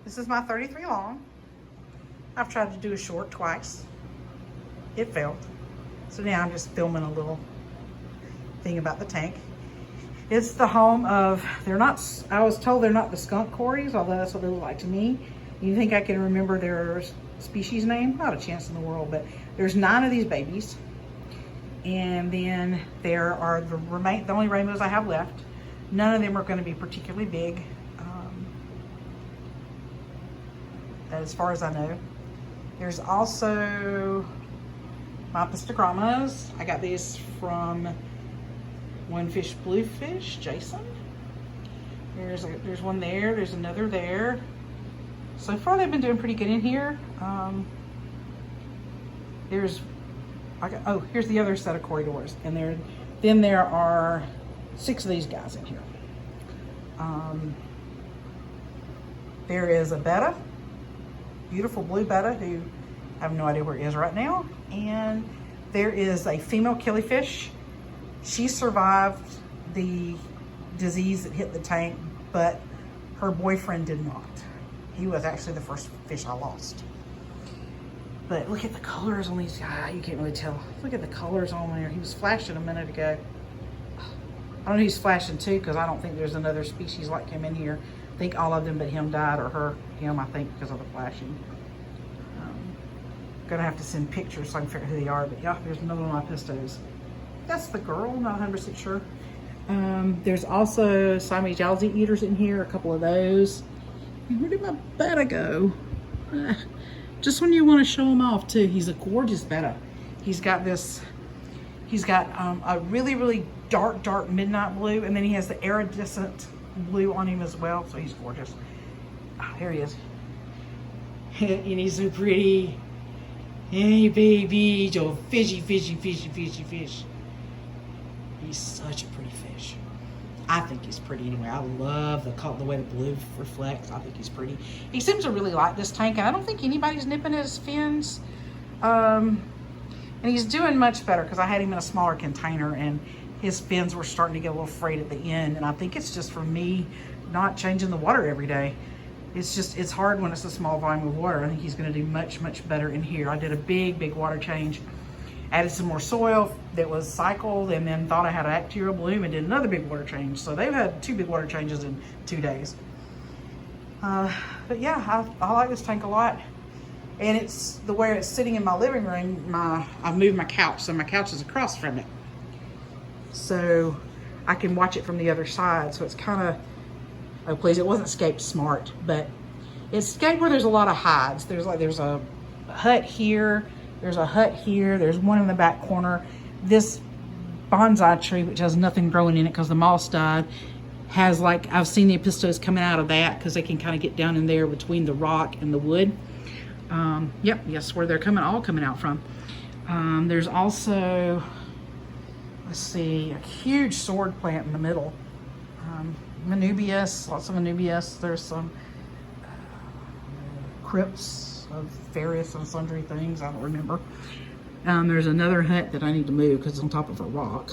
This is my 33 long. I've tried to do a short twice. It failed. So now I'm just filming a little thing about the tank. It's the home of, I was told they're not the skunk Corys, although that's what they look like to me. You think I can remember their species name? Not a chance in the world, but there's 9 of these babies. And then there are the only rainbows I have left. None of them are going to be particularly big, as far as I know. There's also my apistos. I got these from One Fish Bluefish, Jason. There's one there. There's another there. So far, they've been doing pretty good in here. Here's the other set of corridors, and then there are 6 of these guys in here. There is a betta, beautiful blue betta, who I have no idea where it is right now, and there is a female killifish. She survived the disease that hit the tank, but her boyfriend did not. He was actually the first fish I lost. But look at the colors on these guys. You can't really tell. Look at the colors on there. He was flashing a minute ago. I don't know who's flashing too, because I don't think there's another species like him in here. I think all of them but him died, or him, I think, because of the flashing. Gonna have to send pictures so I can figure out who they are. But yeah, there's another one of my apistos. That's the girl, not 100% sure. There's also Siamese Jalsy eaters in here, a couple of those. And where did my betta go? Just when you want to show him off too. He's a gorgeous betta. He's got a really, really dark midnight blue, and then he has the iridescent blue on him as well, so he's gorgeous. Oh, there he is. And he's so pretty. Hey baby, Joe, fishy. He's such a pretty fish. I think he's pretty anyway. I love the way the blue reflects. I think he's pretty. He seems to really like this tank, and I don't think anybody's nipping at his fins. And he's doing much better, because I had him in a smaller container and his fins were starting to get a little frayed at the end. And I think it's just from me not changing the water every day. It's hard when it's a small volume of water. I think he's going to do much better in here. I did a big water change. Added some more soil that was cycled, and then thought I had a bacterial bloom and did another big water change. So they've had 2 big water changes in 2 days. But yeah, I like this tank a lot. And it's the way it's sitting in my living room. I've moved my couch, so my couch is across from it. So I can watch it from the other side. So it's kind of, oh please, it wasn't Scape Smart, but it's Scape where there's a lot of hides. There's a hut here. There's a hut here. There's one in the back corner. This bonsai tree, which has nothing growing in it because the moss died, has I've seen the apistos coming out of that because they can kind of get down in there between the rock and the wood. Yep, yes, where they're all coming out from. There's also, let's see, a huge sword plant in the middle. Manubius, lots of Manubius. There's some crypts of various and sundry things. I don't remember. There's another hut that I need to move because it's on top of a rock.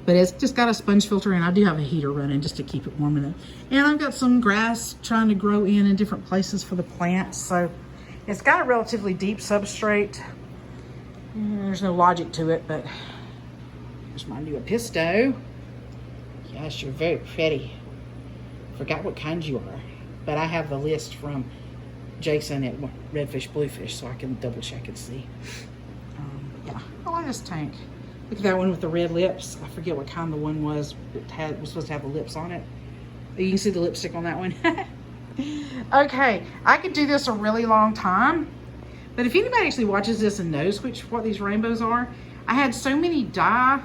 But it's just got a sponge filter, and I do have a heater running just to keep it warm in it. And I've got some grass trying to grow in different places for the plants. So it's got a relatively deep substrate. There's no logic to it, but here's my new apisto. Yes, you're very pretty. Forgot what kind you are. But I have the list from Jason at Redfish Bluefish, so I can double check and see. Yeah, I like this tank. Look at that one with the red lips. I forget what kind the one was. It was supposed to have the lips on it. You can see the lipstick on that one. Okay, I could do this a really long time, but if anybody actually watches this and knows what these rainbows are, I had so many die,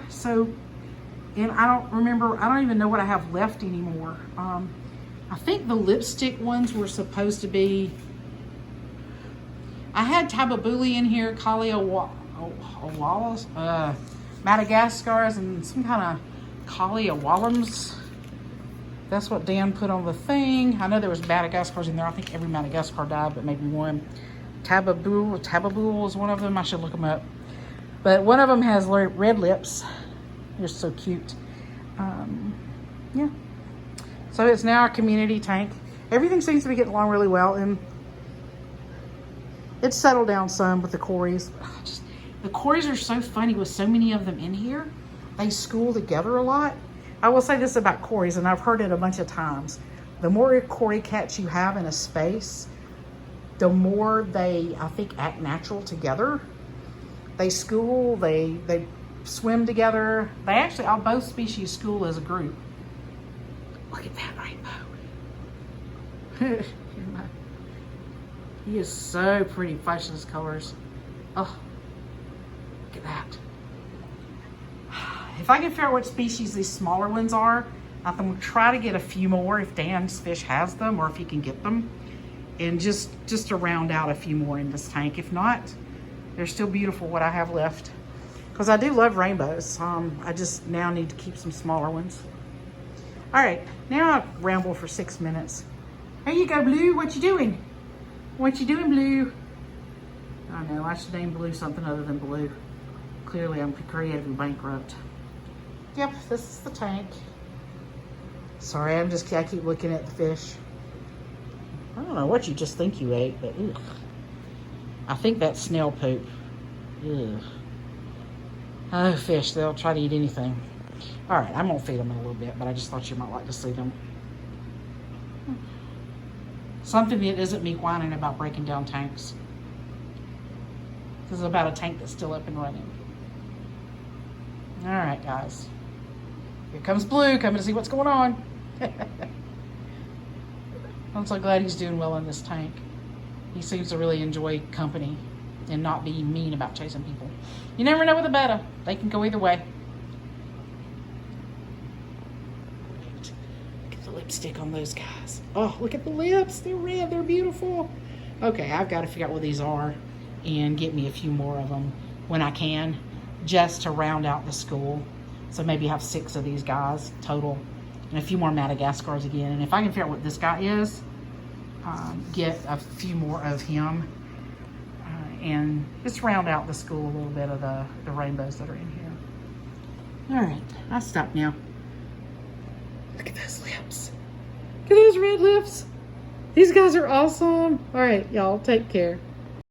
and I don't even know what I have left anymore. I think the lipstick ones were supposed to be, I had Tababuli in here, Kaliawalas, Madagascars, and some kind of Kaliawalums. That's what Dan put on the thing. I know there was Madagascars in there. I think every Madagascar died, but maybe one. Tababul is one of them. I should look them up. But one of them has red lips. They're so cute. Yeah. So it's now a community tank. everything seems to be getting along really well, and it's settled down some with the Corys. The Corys are so funny with so many of them in here. They school together a lot. I will say this about Corys, and I've heard it a bunch of times. The more Cory cats you have in a space, the more they, I think, act natural together. They school, they swim together. They actually, all both species school as a group. Look at that rainbow. He is so pretty, flashing his colors. Oh, look at that. If I can figure out what species these smaller ones are, I'm going to try to get a few more if Dan's fish has them or if he can get them. And just to round out a few more in this tank. If not, they're still beautiful what I have left. Because I do love rainbows. I just now need to keep some smaller ones. All right, now I ramble for 6 minutes. There you go, Blue. What you doing? What you doing, Blue? I know, I should name Blue something other than Blue. Clearly, I'm creatively bankrupt. Yep, this is the tank. Sorry, I keep looking at the fish. I don't know what you just think you ate, but ugh. I think that's snail poop. Ugh. Oh, fish, they'll try to eat anything. All right, I'm gonna feed them in a little bit, but I just thought you might like to see them. Something that isn't me whining about breaking down tanks. This is about a tank that's still up and running. All right, guys. Here comes Blue, coming to see what's going on. I'm so glad he's doing well in this tank. He seems to really enjoy company and not be mean about chasing people. You never know with a betta. They can go either way. Look at the lipstick on those guys. Oh, look at the lips. They're red. They're beautiful. Okay, I've got to figure out what these are and get me a few more of them when I can, just to round out the school. So maybe have 6 of these guys total and a few more Madagascars again. And if I can figure out what this guy is, get a few more of him and just round out the school a little bit of the rainbows that are in here. All right, I'll stop now. Look at those lips. Look at those red lips. These guys are awesome. All right, y'all, take care.